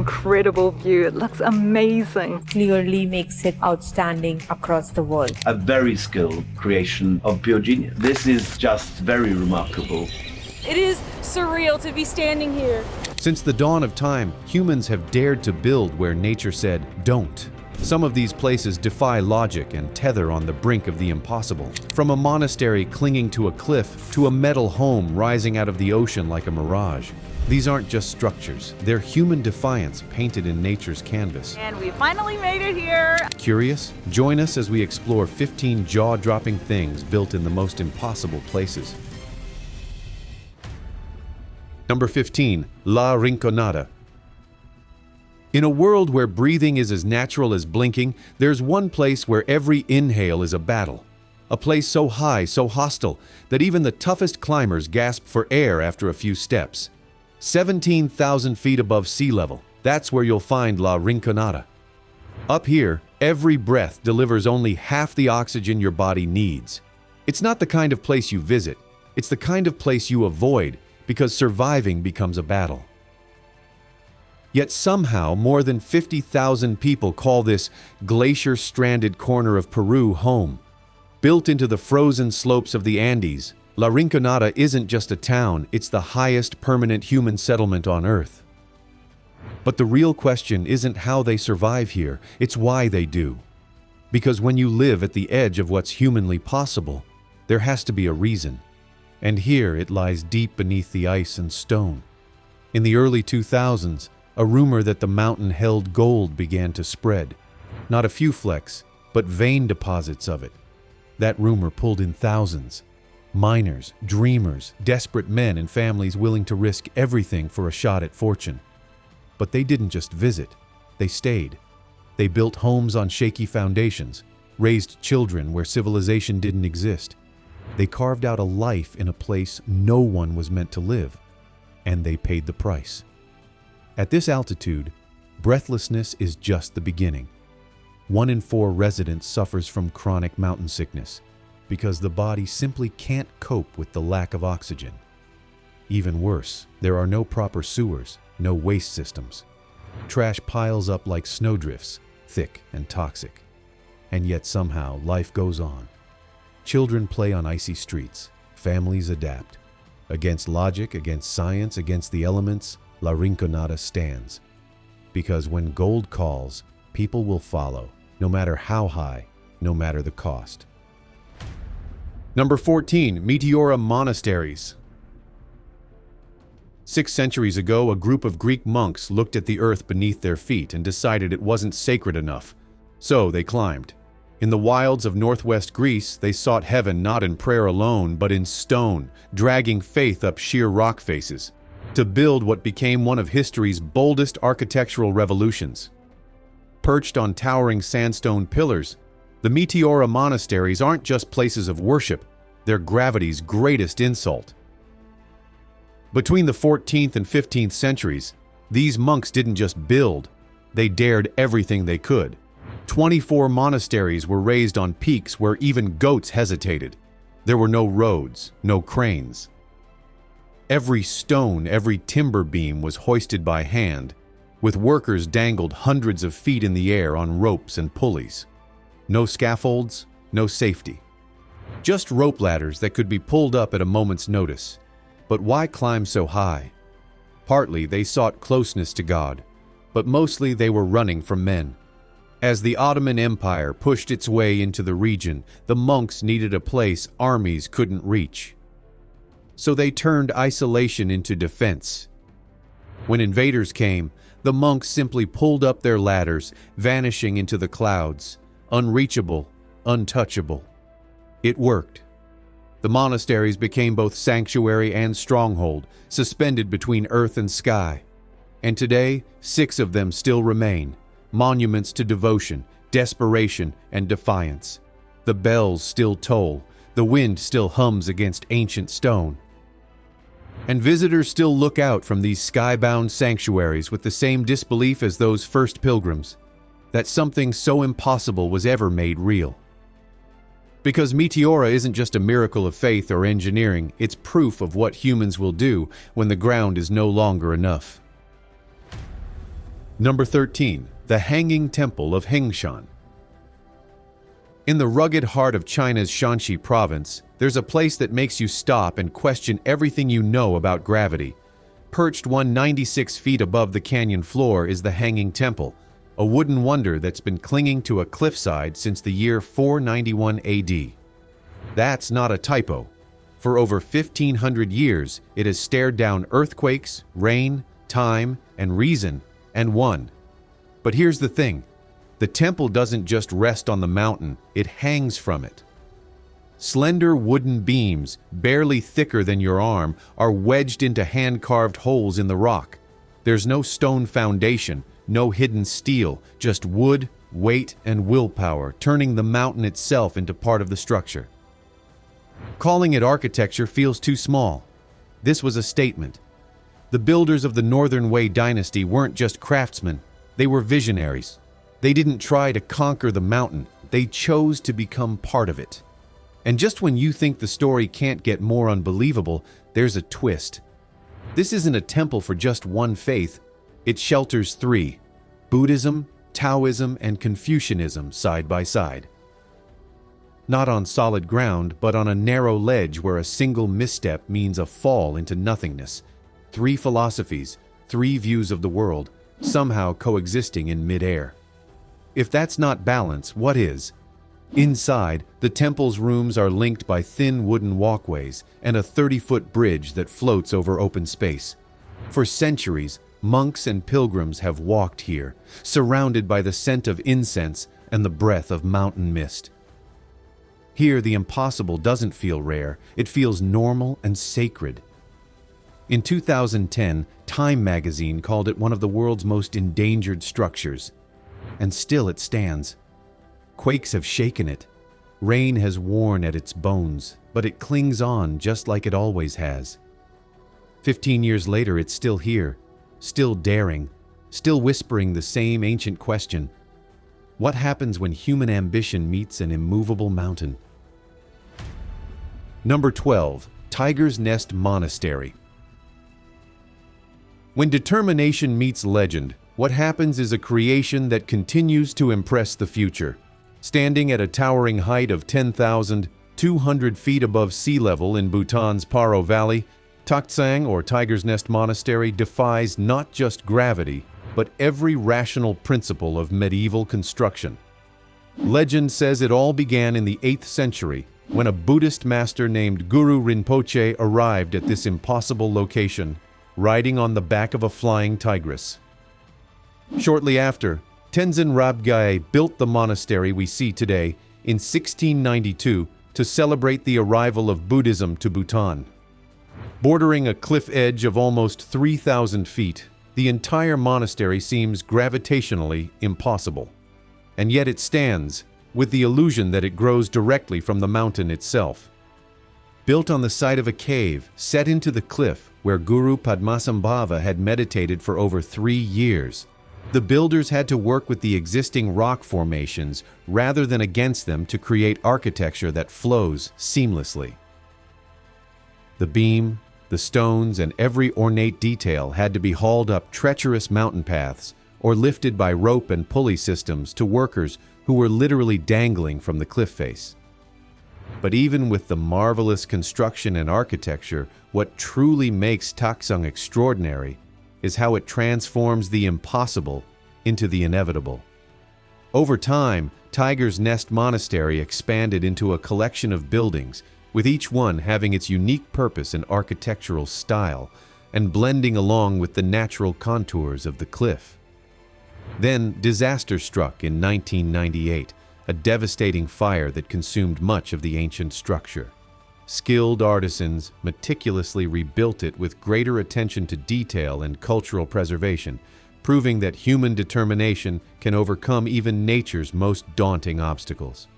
incredible view. It looks amazing. Clearly makes it outstanding across the world. A very skilled creation of pure genius. This is just very remarkable. It is surreal to be standing here. Since the dawn of time, humans have dared to build where nature said, don't. Some of these places defy logic and tether on the brink of the impossible. From a monastery clinging to a cliff to a metal home rising out of the ocean like a mirage. These aren't just structures, they're human defiance painted in nature's canvas. And we finally made it here. Curious? Join us as we explore 15 jaw-dropping things built in the most impossible places. Number 15. La Rinconada. In a world where breathing is as natural as blinking, there's one place where every inhale is a battle. A place so high, so hostile, that even the toughest climbers gasp for air after a few steps. 17,000 feet above sea level, that's where you'll find La Rinconada. Up here, every breath delivers only half the oxygen your body needs. It's not the kind of place you visit, it's the kind of place you avoid, because surviving becomes a battle. Yet somehow, more than 50,000 people call this glacier-stranded corner of Peru home. Built into the frozen slopes of the Andes, La Rinconada isn't just a town, it's the highest permanent human settlement on Earth. But the real question isn't how they survive here, it's why they do. Because when you live at the edge of what's humanly possible, there has to be a reason. And here it lies deep beneath the ice and stone. In the early 2000s, a rumor that the mountain held gold began to spread. Not a few flecks, but vein deposits of it. That rumor pulled in thousands. Miners, dreamers, desperate men and families willing to risk everything for a shot at fortune. But they didn't just visit, they stayed. They built homes on shaky foundations, raised children where civilization didn't exist. They carved out a life in a place no one was meant to live, and they paid the price. At this altitude, breathlessness is just the beginning. 1 in 4 residents suffers from chronic mountain sickness because the body simply can't cope with the lack of oxygen. Even worse, there are no proper sewers, no waste systems. Trash piles up like snowdrifts, thick and toxic. And yet somehow life goes on. Children play on icy streets, families adapt. Against logic, against science, against the elements, La Rinconada stands. Because when gold calls, people will follow, no matter how high, no matter the cost. Number 14. Meteora Monasteries. 6 centuries ago, a group of Greek monks looked at the earth beneath their feet and decided it wasn't sacred enough. So they climbed. In the wilds of northwest Greece, they sought heaven not in prayer alone, but in stone, dragging faith up sheer rock faces, to build what became one of history's boldest architectural revolutions. Perched on towering sandstone pillars, the Meteora Monasteries aren't just places of worship, they're gravity's greatest insult. Between the 14th and 15th centuries, these monks didn't just build, they dared everything they could. 24 monasteries were raised on peaks where even goats hesitated. There were no roads, no cranes. Every stone, every timber beam was hoisted by hand, with workers dangled hundreds of feet in the air on ropes and pulleys. No scaffolds, no safety. Just rope ladders that could be pulled up at a moment's notice. But why climb so high? Partly they sought closeness to God, but mostly they were running from men. As the Ottoman Empire pushed its way into the region, the monks needed a place armies couldn't reach. So they turned isolation into defense. When invaders came, the monks simply pulled up their ladders, vanishing into the clouds, unreachable, untouchable. It worked. The monasteries became both sanctuary and stronghold, suspended between earth and sky. And today, 6 of them still remain, monuments to devotion, desperation, and defiance. The bells still toll, the wind still hums against ancient stone. And visitors still look out from these skybound sanctuaries with the same disbelief as those first pilgrims, that something so impossible was ever made real. Because Meteora isn't just a miracle of faith or engineering, it's proof of what humans will do when the ground is no longer enough. Number 13. The Hanging Temple of Hengshan. In the rugged heart of China's Shanxi province, there's a place that makes you stop and question everything you know about gravity. Perched 196 feet above the canyon floor is the Hanging Temple, a wooden wonder that's been clinging to a cliffside since the year 491 AD. That's not a typo. For over 1,500 years, it has stared down earthquakes, rain, time, and reason, and won. But here's the thing. The temple doesn't just rest on the mountain, it hangs from it. Slender wooden beams, barely thicker than your arm, are wedged into hand-carved holes in the rock. There's no stone foundation, no hidden steel, just wood, weight, and willpower, turning the mountain itself into part of the structure. Calling it architecture feels too small. This was a statement. The builders of the Northern Wei dynasty weren't just craftsmen, they were visionaries. They didn't try to conquer the mountain, they chose to become part of it. And just when you think the story can't get more unbelievable, there's a twist. This isn't a temple for just one faith, it shelters three: Buddhism, Taoism, and Confucianism side by side. Not on solid ground, but on a narrow ledge where a single misstep means a fall into nothingness. Three philosophies, three views of the world, somehow coexisting in midair. If that's not balance, what is? Inside, the temple's rooms are linked by thin wooden walkways and a 30-foot bridge that floats over open space. For centuries, monks and pilgrims have walked here, surrounded by the scent of incense and the breath of mountain mist. Here, the impossible doesn't feel rare, it feels normal and sacred. In 2010, Time magazine called it one of the world's most endangered structures. And still it stands. Quakes have shaken it. Rain has worn at its bones, but it clings on just like it always has. 15 years later, it's still here, still daring, still whispering the same ancient question. What happens when human ambition meets an immovable mountain? Number 12. Tiger's Nest Monastery. When determination meets legend, what happens is a creation that continues to impress the future. Standing at a towering height of 10,200 feet above sea level in Bhutan's Paro Valley, Taktsang, or Tiger's Nest Monastery, defies not just gravity, but every rational principle of medieval construction. Legend says it all began in the 8th century, when a Buddhist master named Guru Rinpoche arrived at this impossible location, riding on the back of a flying tigress. Shortly after, Tenzin Rabgai built the monastery we see today in 1692 to celebrate the arrival of Buddhism to Bhutan. Bordering a cliff edge of almost 3,000 feet, the entire monastery seems gravitationally impossible. And yet it stands, with the illusion that it grows directly from the mountain itself. Built on the side of a cave, set into the cliff where Guru Padmasambhava had meditated for over 3 years, the builders had to work with the existing rock formations rather than against them to create architecture that flows seamlessly. The beam, the stones, and every ornate detail had to be hauled up treacherous mountain paths or lifted by rope and pulley systems to workers who were literally dangling from the cliff face. But even with the marvelous construction and architecture, what truly makes Taktsang extraordinary is how it transforms the impossible into the inevitable. Over time, Tiger's Nest Monastery expanded into a collection of buildings, with each one having its unique purpose and architectural style, and blending along with the natural contours of the cliff. Then disaster struck in 1998, a devastating fire that consumed much of the ancient structure. Skilled artisans meticulously rebuilt it with greater attention to detail and cultural preservation, proving that human determination can overcome even nature's most daunting obstacles.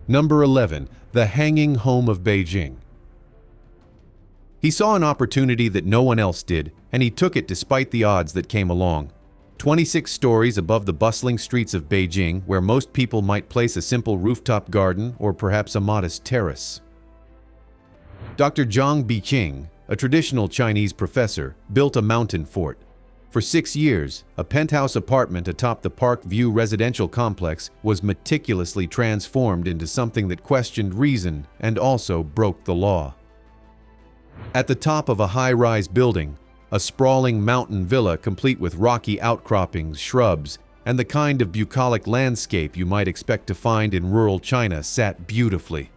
Number 11. The Hanging Home of Beijing. He saw an opportunity that no one else did, and he took it despite the odds that came along. 26 stories above the bustling streets of Beijing, where most people might place a simple rooftop garden or perhaps a modest terrace. Dr. Zhang Biqing, a traditional Chinese professor, built a mountain fort. For 6 years, a penthouse apartment atop the Park View residential complex was meticulously transformed into something that questioned reason and also broke the law. At the top of a high-rise building, a sprawling mountain villa complete with rocky outcroppings, shrubs, and the kind of bucolic landscape you might expect to find in rural China sat beautifully.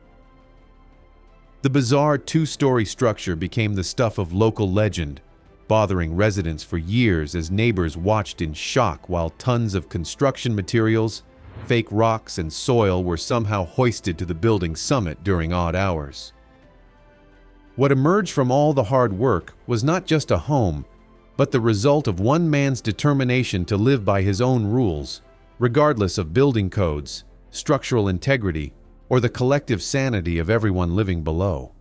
The bizarre two-story structure became the stuff of local legend, bothering residents for years as neighbors watched in shock while tons of construction materials, fake rocks, and soil were somehow hoisted to the building's summit during odd hours. What emerged from all the hard work was not just a home, but the result of one man's determination to live by his own rules, regardless of building codes, structural integrity, or the collective sanity of everyone living below.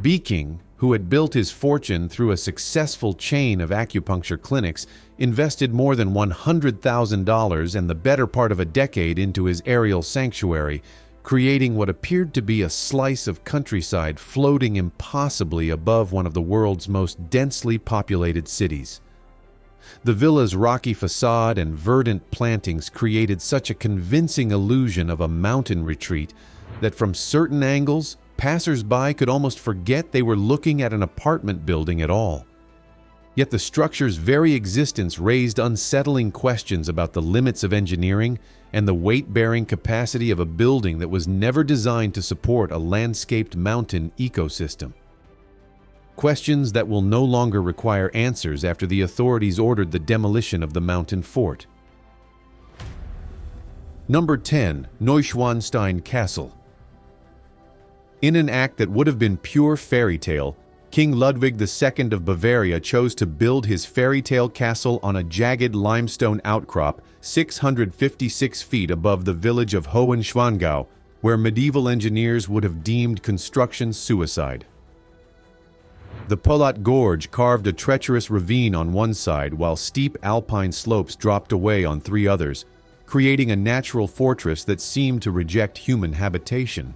Beijing, who had built his fortune through a successful chain of acupuncture clinics, invested more than $100,000 and the better part of a decade into his aerial sanctuary, creating what appeared to be a slice of countryside floating impossibly above one of the world's most densely populated cities. The villa's rocky facade and verdant plantings created such a convincing illusion of a mountain retreat that from certain angles, passers-by could almost forget they were looking at an apartment building at all. Yet the structure's very existence raised unsettling questions about the limits of engineering and the weight-bearing capacity of a building that was never designed to support a landscaped mountain ecosystem. Questions that will no longer require answers after the authorities ordered the demolition of the mountain fort. Number 10. Neuschwanstein Castle. In an act that would have been pure fairy tale, King Ludwig II of Bavaria chose to build his fairy tale castle on a jagged limestone outcrop 656 feet above the village of Hohenschwangau, where medieval engineers would have deemed construction suicide. The Polat Gorge carved a treacherous ravine on one side while steep alpine slopes dropped away on 3 others, creating a natural fortress that seemed to reject human habitation.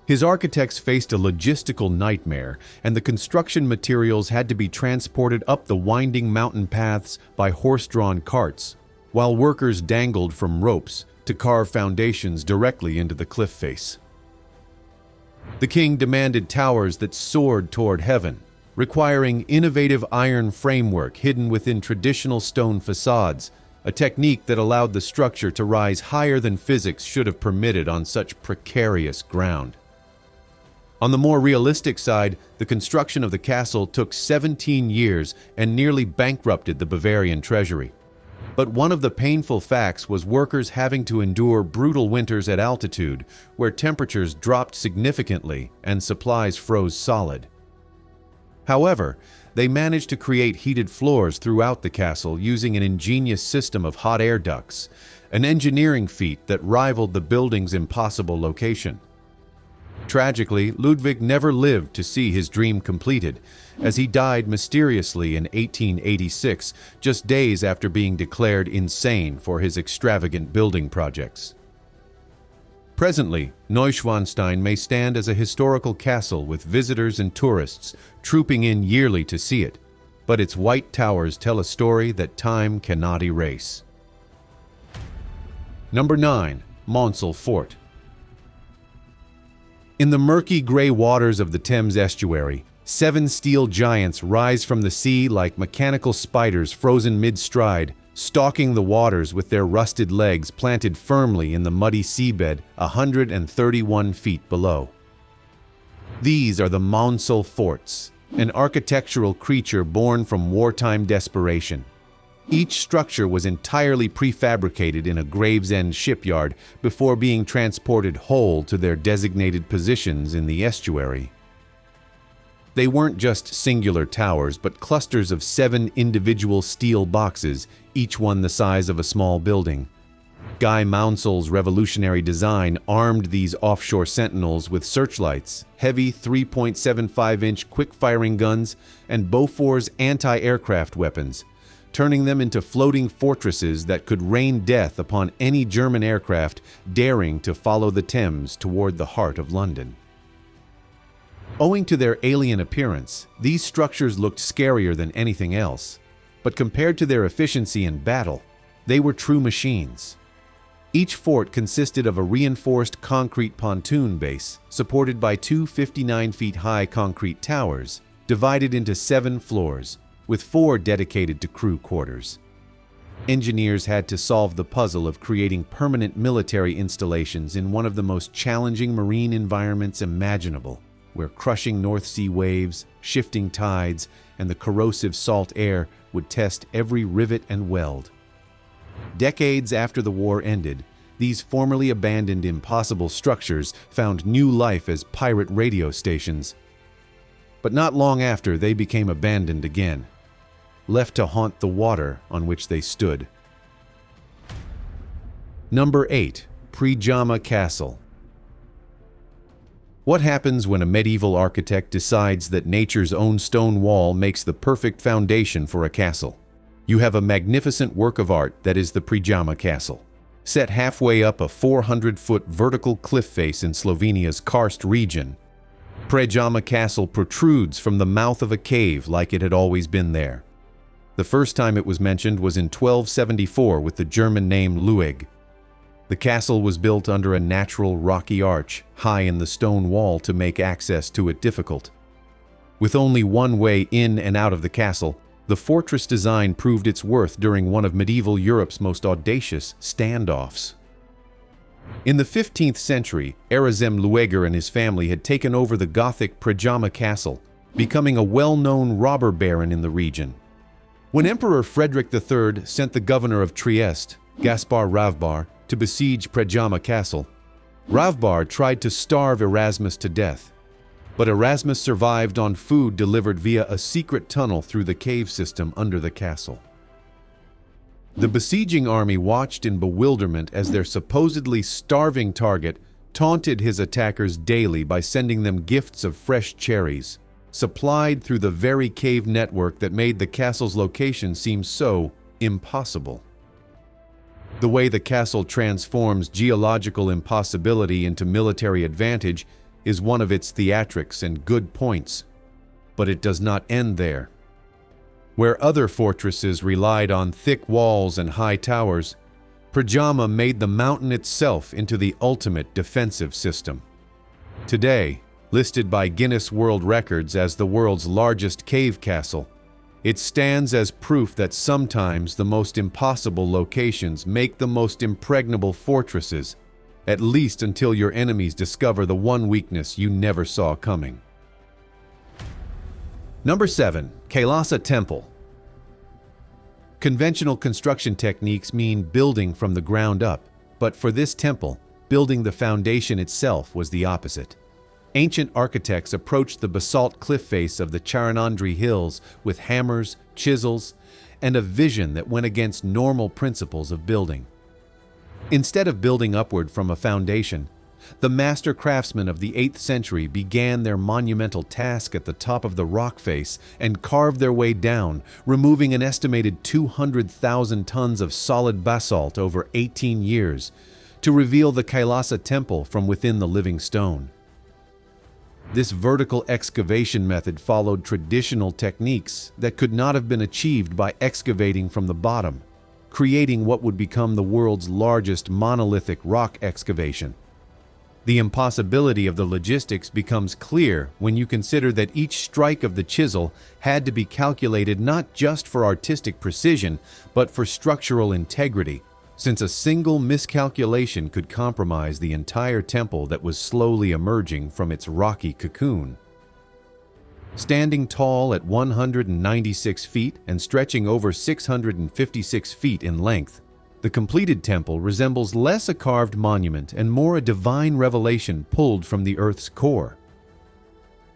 His architects faced a logistical nightmare, and the construction materials had to be transported up the winding mountain paths by horse-drawn carts, while workers dangled from ropes to carve foundations directly into the cliff face. The king demanded towers that soared toward heaven, requiring innovative iron framework hidden within traditional stone facades, a technique that allowed the structure to rise higher than physics should have permitted on such precarious ground. On the more realistic side, the construction of the castle took 17 years and nearly bankrupted the Bavarian treasury. But one of the painful facts was workers having to endure brutal winters at altitude, where temperatures dropped significantly and supplies froze solid. However, they managed to create heated floors throughout the castle using an ingenious system of hot air ducts, an engineering feat that rivaled the building's impossible location. Tragically, Ludwig never lived to see his dream completed, as he died mysteriously in 1886, just days after being declared insane for his extravagant building projects. Presently, Neuschwanstein may stand as a historical castle with visitors and tourists trooping in yearly to see it, but its white towers tell a story that time cannot erase. Number 9. Monsul Fort. In the murky gray waters of the Thames estuary, 7 steel giants rise from the sea like mechanical spiders frozen mid-stride, stalking the waters with their rusted legs planted firmly in the muddy seabed 131 feet below. These are the Monsul Forts, an architectural creature born from wartime desperation. Each structure was entirely prefabricated in a Gravesend shipyard before being transported whole to their designated positions in the estuary. They weren't just singular towers, but clusters of 7 individual steel boxes, each one the size of a small building. Guy Mounsel's revolutionary design armed these offshore sentinels with searchlights, heavy 3.75-inch quick-firing guns, and Bofor's anti-aircraft weapons, turning them into floating fortresses that could rain death upon any German aircraft daring to follow the Thames toward the heart of London. Owing to their alien appearance, these structures looked scarier than anything else, but compared to their efficiency in battle, they were true machines. Each fort consisted of a reinforced concrete pontoon base supported by two 59-feet-high concrete towers, divided into 7 floors, with 4 dedicated to crew quarters. Engineers had to solve the puzzle of creating permanent military installations in one of the most challenging marine environments imaginable, where crushing North Sea waves, shifting tides, and the corrosive salt air would test every rivet and weld. Decades after the war ended, these formerly abandoned impossible structures found new life as pirate radio stations. But not long after, they became abandoned again, left to haunt the water on which they stood. Number 8. Pjama Castle. What happens when a medieval architect decides that nature's own stone wall makes the perfect foundation for a castle? You have a magnificent work of art that is the Pjama Castle. Set halfway up a 400-foot vertical cliff face in Slovenia's karst region, Pjama Castle protrudes from the mouth of a cave like it had always been there. The first time it was mentioned was in 1274 with the German name Lueg. The castle was built under a natural rocky arch high in the stone wall to make access to it difficult. With only one way in and out of the castle, the fortress design proved its worth during one of medieval Europe's most audacious standoffs. In the 15th century, Erazem Lueger and his family had taken over the Gothic Pjama Castle, becoming a well-known robber baron in the region. When Emperor Frederick III sent the governor of Trieste, Gaspar Ravbar, to besiege Pjama Castle, Ravbar tried to starve Erasmus to death, but Erasmus survived on food delivered via a secret tunnel through the cave system under the castle. The besieging army watched in bewilderment as their supposedly starving target taunted his attackers daily by sending them gifts of fresh cherries, supplied through the very cave network that made the castle's location seem so impossible. The way the castle transforms geological impossibility into military advantage is one of its theatrics and good points, but it does not end there. Where other fortresses relied on thick walls and high towers, Pjama made the mountain itself into the ultimate defensive system. Today, listed by Guinness World Records as the world's largest cave castle, it stands as proof that sometimes the most impossible locations make the most impregnable fortresses, at least until your enemies discover the one weakness you never saw coming. Number 7. Kasa Temple. Conventional construction techniques mean building from the ground up, but for this temple, building the foundation itself was the opposite. Ancient architects approached the basalt cliff face of the Charanandri Hills with hammers, chisels, and a vision that went against normal principles of building. Instead of building upward from a foundation, the master craftsmen of the 8th century began their monumental task at the top of the rock face and carved their way down, removing an estimated 200,000 tons of solid basalt over 18 years to reveal the Kasa Temple from within the living stone. This vertical excavation method followed traditional techniques that could not have been achieved by excavating from the bottom, creating what would become the world's largest monolithic rock excavation. The impossibility of the logistics becomes clear when you consider that each strike of the chisel had to be calculated not just for artistic precision, but for structural integrity, since a single miscalculation could compromise the entire temple that was slowly emerging from its rocky cocoon. Standing tall at 196 feet and stretching over 656 feet in length, the completed temple resembles less a carved monument and more a divine revelation pulled from the Earth's core.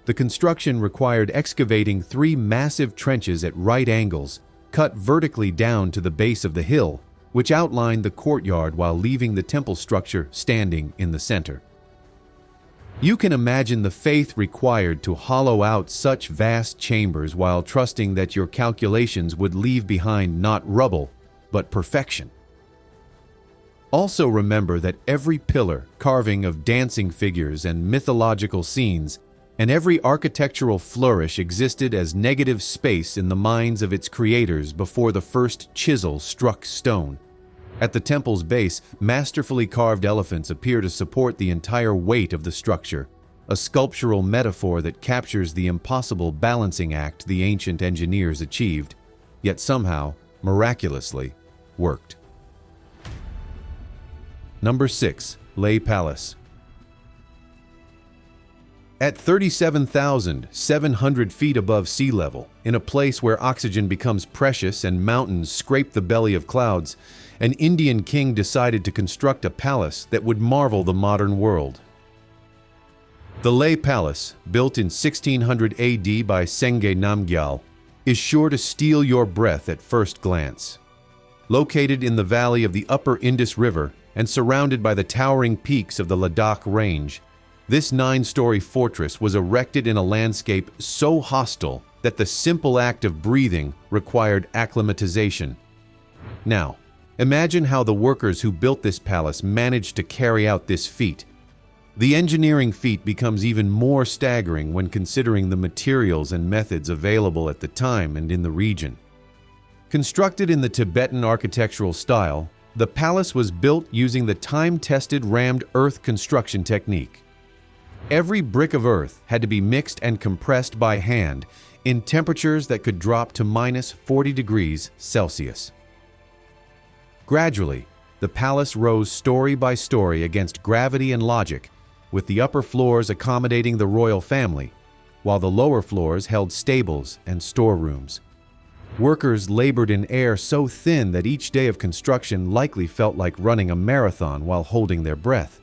The construction required excavating 3 massive trenches at right angles, cut vertically down to the base of the hill, which outlined the courtyard while leaving the temple structure standing in the center. You can imagine the faith required to hollow out such vast chambers while trusting that your calculations would leave behind not rubble, but perfection. Also remember that every pillar, carving of dancing figures and mythological scenes and every architectural flourish existed as negative space in the minds of its creators before the first chisel struck stone. At the temple's base, masterfully carved elephants appear to support the entire weight of the structure, a sculptural metaphor that captures the impossible balancing act the ancient engineers achieved, yet somehow, miraculously, worked. Number 6. Lelay Palace. At 37,700 feet above sea level, in a place where oxygen becomes precious and mountains scrape the belly of clouds, an Indian king decided to construct a palace that would marvel the modern world. The Lelay Palace, built in 1600 AD by Sengye Namgyal, is sure to steal your breath at first glance. Located in the valley of the upper Indus River and surrounded by the towering peaks of the Ladakh Range, this 9-story fortress was erected in a landscape so hostile that the simple act of breathing required acclimatization. Now, imagine how the workers who built this palace managed to carry out this feat. The engineering feat becomes even more staggering when considering the materials and methods available at the time and in the region. Constructed in the Tibetan architectural style, the palace was built using the time-tested rammed earth construction technique. Every brick of earth had to be mixed and compressed by hand in temperatures that could drop to minus 40 degrees Celsius. Gradually, the palace rose story by story against gravity and logic, with the upper floors accommodating the royal family, while the lower floors held stables and storerooms. Workers labored in air so thin that each day of construction likely felt like running a marathon while holding their breath.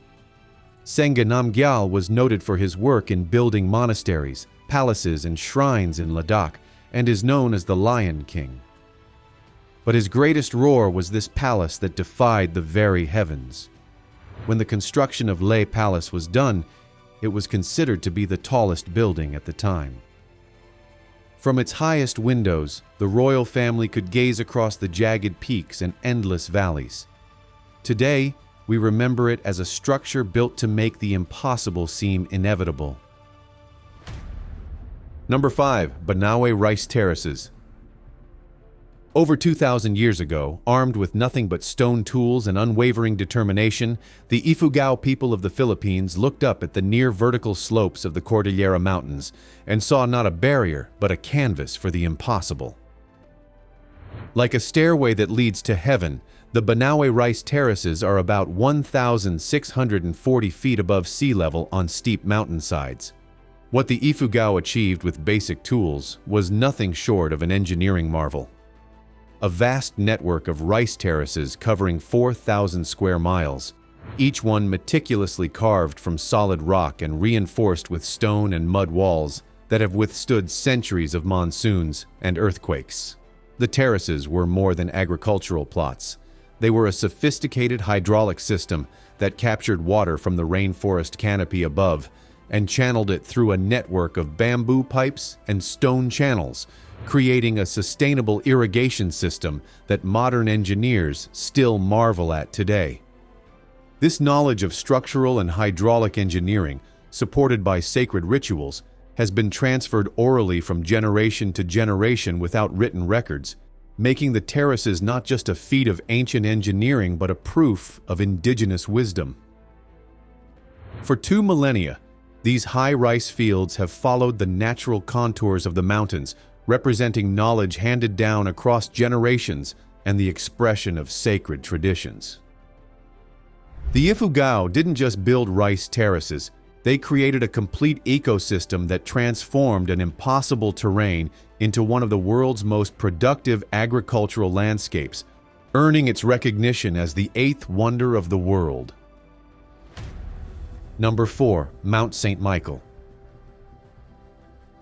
Sengye Namgyal was noted for his work in building monasteries, palaces, and shrines in Ladakh, and is known as the Lion King. But his greatest roar was this palace that defied the very heavens. When the construction of Lelay Palace was done, it was considered to be the tallest building at the time. From its highest windows, the royal family could gaze across the jagged peaks and endless valleys. Today, we remember it as a structure built to make the impossible seem inevitable. Number 5. Bonawi Rice Terraces. Over 2,000 years ago, armed with nothing but stone tools and unwavering determination, the Ifugao people of the Philippines looked up at the near-vertical slopes of the Cordillera Mountains and saw not a barrier, but a canvas for the impossible. Like a stairway that leads to heaven, the Bonawi Rice Terraces are about 1,640 feet above sea level on steep mountainsides. What the Ifugao achieved with basic tools was nothing short of an engineering marvel. A vast network of rice terraces covering 4,000 square miles, each one meticulously carved from solid rock and reinforced with stone and mud walls that have withstood centuries of monsoons and earthquakes. The terraces were more than agricultural plots. They were a sophisticated hydraulic system that captured water from the rainforest canopy above and channeled it through a network of bamboo pipes and stone channels, creating a sustainable irrigation system that modern engineers still marvel at today. This knowledge of structural and hydraulic engineering, supported by sacred rituals, has been transferred orally from generation to generation without written records, making the terraces not just a feat of ancient engineering but a proof of indigenous wisdom. For 2 millennia, these high rice fields have followed the natural contours of the mountains, representing knowledge handed down across generations and the expression of sacred traditions. The Ifugao didn't just build rice terraces, they created a complete ecosystem that transformed an impossible terrain into one of the world's most productive agricultural landscapes, earning its recognition as the 8th wonder of the world. Number 4. Mount St. Michael.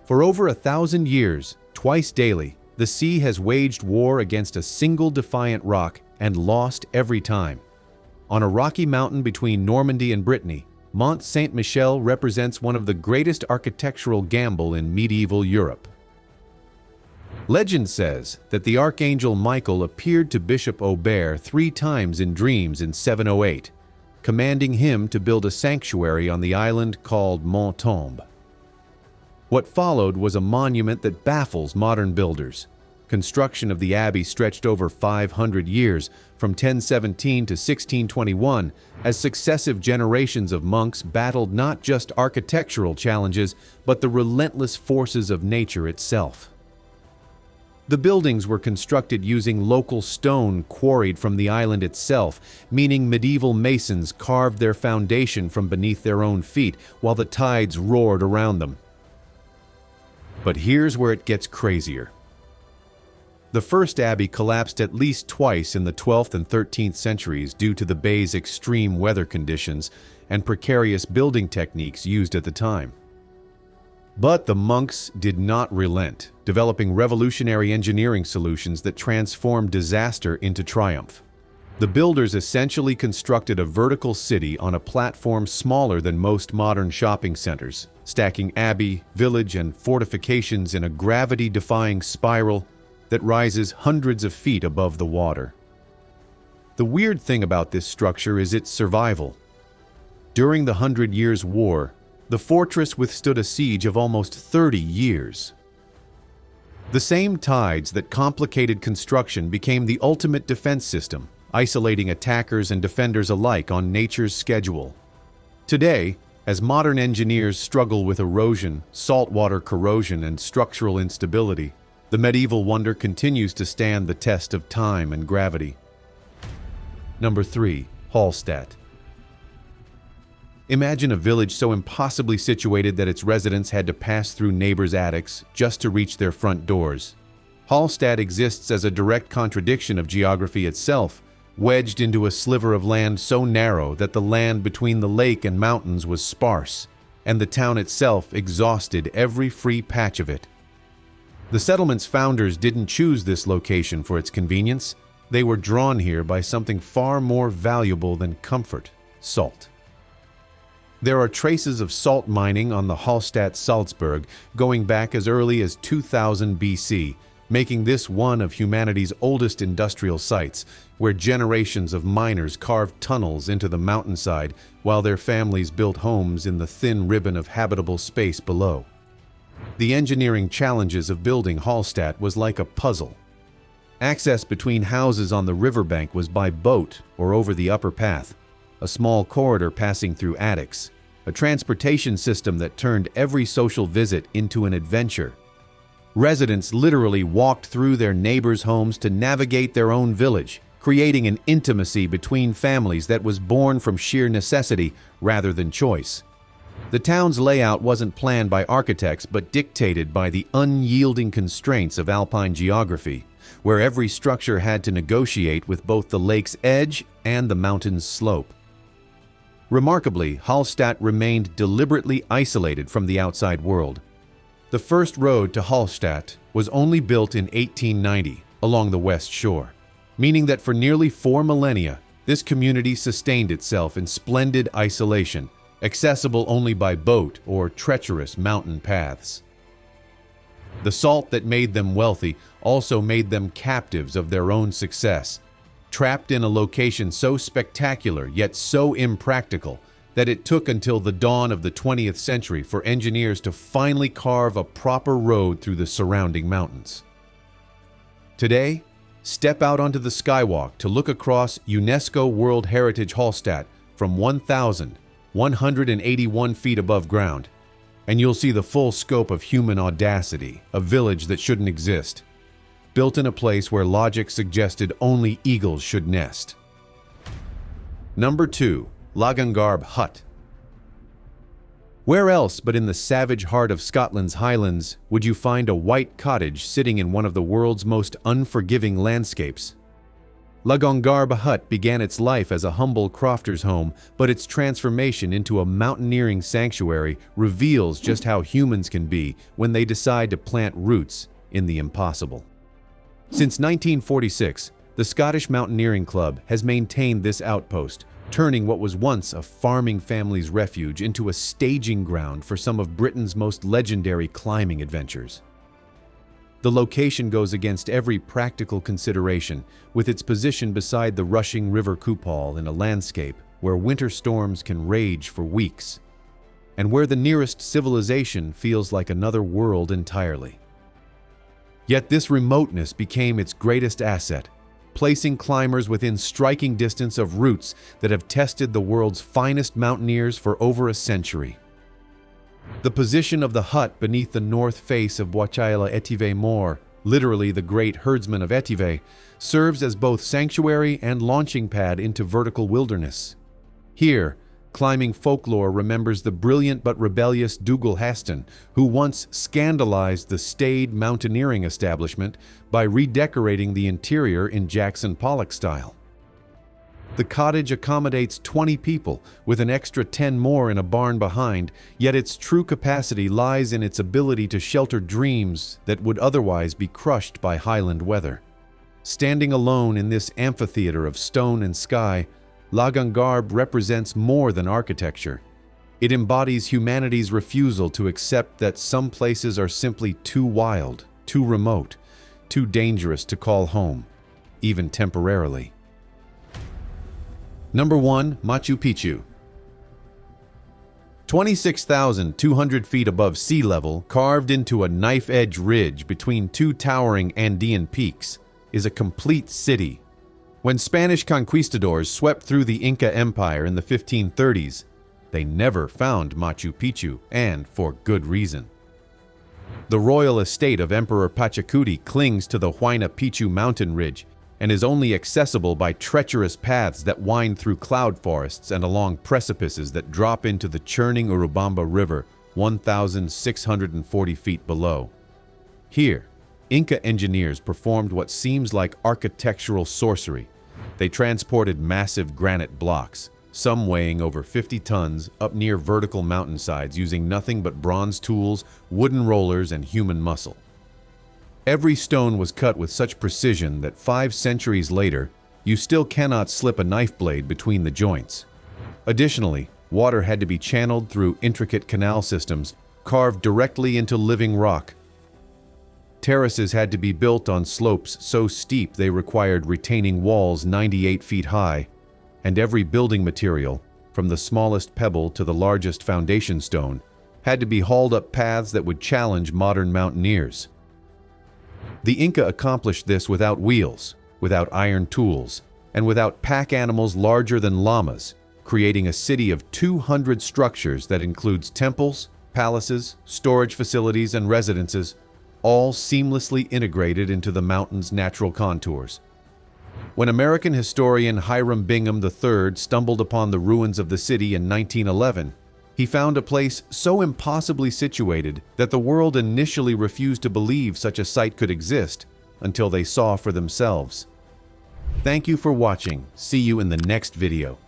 For over 1,000 years, twice daily, the sea has waged war against a single defiant rock and lost every time. On a rocky mountain between Normandy and Brittany, Mont Saint-Michel represents one of the greatest architectural gamble in medieval Europe. Legend says that the Archangel Michael appeared to Bishop Aubert 3 times in dreams in 708, commanding him to build a sanctuary on the island called Mont Tombe. What followed was a monument that baffles modern builders. Construction of the abbey stretched over 500 years, from 1017 to 1621, as successive generations of monks battled not just architectural challenges, but the relentless forces of nature itself. The buildings were constructed using local stone quarried from the island itself, meaning medieval masons carved their foundation from beneath their own feet while the tides roared around them. But here's where it gets crazier. The first abbey collapsed at least twice in the 12th and 13th centuries due to the bay's extreme weather conditions and precarious building techniques used at the time. But the monks did not relent, developing revolutionary engineering solutions that transformed disaster into triumph. The builders essentially constructed a vertical city on a platform smaller than most modern shopping centers, stacking abbey, village, and fortifications in a gravity-defying spiral that rises hundreds of feet above the water. The weird thing about this structure is its survival. During the 100 Years' War, the fortress withstood a siege of almost 30 years. The same tides that complicated construction became the ultimate defense system, isolating attackers and defenders alike on nature's schedule. Today, as modern engineers struggle with erosion, saltwater corrosion, and structural instability, the medieval wonder continues to stand the test of time and gravity. Number 3. Halstat. Imagine a village so impossibly situated that its residents had to pass through neighbors' attics just to reach their front doors. Halstat exists as a direct contradiction of geography itself, wedged into a sliver of land so narrow that the land between the lake and mountains was sparse, and the town itself exhausted every free patch of it. The settlement's founders didn't choose this location for its convenience. They were drawn here by something far more valuable than comfort: salt. There are traces of salt mining on the Halstat Salzburg going back as early as 2000 BC, making this one of humanity's oldest industrial sites, where generations of miners carved tunnels into the mountainside while their families built homes in the thin ribbon of habitable space below. The engineering challenges of building Halstat was like a puzzle. Access between houses on the riverbank was by boat or over the upper path, a small corridor passing through attics, a transportation system that turned every social visit into an adventure. Residents literally walked through their neighbors' homes to navigate their own village, creating an intimacy between families that was born from sheer necessity rather than choice. The town's layout wasn't planned by architects but dictated by the unyielding constraints of alpine geography, where every structure had to negotiate with both the lake's edge and the mountain's slope. Remarkably, Halstat remained deliberately isolated from the outside world. The first road to Halstat was only built in 1890 along the west shore, meaning that for nearly 4 millennia, this community sustained itself in splendid isolation, accessible only by boat or treacherous mountain paths. The salt that made them wealthy also made them captives of their own success, trapped in a location so spectacular yet so impractical that it took until the dawn of the 20th century for engineers to finally carve a proper road through the surrounding mountains. Today, step out onto the skywalk to look across UNESCO World Heritage Halstat from 1,181 feet above ground, and you'll see the full scope of human audacity, a village that shouldn't exist, built in a place where logic suggested only eagles should nest. Number 2. Lagengarb Hut. Where else but in the savage heart of Scotland's Highlands would you find a white cottage sitting in one of the world's most unforgiving landscapes? Lagengarb Hut began its life as a humble crofter's home, but its transformation into a mountaineering sanctuary reveals just how humans can be when they decide to plant roots in the impossible. Since 1946, the Scottish Mountaineering Club has maintained this outpost, turning what was once a farming family's refuge into a staging ground for some of Britain's most legendary climbing adventures. The location goes against every practical consideration, with its position beside the rushing River Coupal in a landscape where winter storms can rage for weeks. and where the nearest civilization feels like another world entirely. Yet this remoteness became its greatest asset, placing climbers within striking distance of routes that have tested the world's finest mountaineers for over a century. The position of the hut beneath the north face of Bocaila Etive Mor, literally the great herdsman of Etive, serves as both sanctuary and launching pad into vertical wilderness. Here, climbing folklore remembers the brilliant but rebellious Dougal Haston, who once scandalized the staid mountaineering establishment by redecorating the interior in Jackson Pollock style. The cottage accommodates 20 people, with an extra 10 more in a barn behind, yet its true capacity lies in its ability to shelter dreams that would otherwise be crushed by highland weather. Standing alone in this amphitheater of stone and sky, Lagengarb represents more than architecture. It embodies humanity's refusal to accept that some places are simply too wild, too remote, too dangerous to call home, even temporarily. Number 1. Machu Picchu. 26,200 feet above sea level, carved into a knife-edge ridge between two towering Andean peaks, is a complete city. When Spanish conquistadors swept through the Inca Empire in the 1530s, they never found Machu Picchu, and for good reason. The royal estate of Emperor Pachacuti clings to the Huayna Picchu mountain ridge and is only accessible by treacherous paths that wind through cloud forests and along precipices that drop into the churning Urubamba River 1,640 feet below. Here, Inca engineers performed what seems like architectural sorcery. They transported massive granite blocks, some weighing over 50 tons, up near vertical mountainsides using nothing but bronze tools, wooden rollers, and human muscle. Every stone was cut with such precision that 5 centuries later, you still cannot slip a knife blade between the joints. Additionally, water had to be channeled through intricate canal systems carved directly into living rock. Terraces had to be built on slopes so steep they required retaining walls 98 feet high, and every building material, from the smallest pebble to the largest foundation stone, had to be hauled up paths that would challenge modern mountaineers. The Inca accomplished this without wheels, without iron tools, and without pack animals larger than llamas, creating a city of 200 structures that includes temples, palaces, storage facilities, and residences, all seamlessly integrated into the mountain's natural contours. When American historian Hiram Bingham III stumbled upon the ruins of the city in 1911, he found a place so impossibly situated that the world initially refused to believe such a site could exist until they saw for themselves. Thank you for watching. See you in the next video.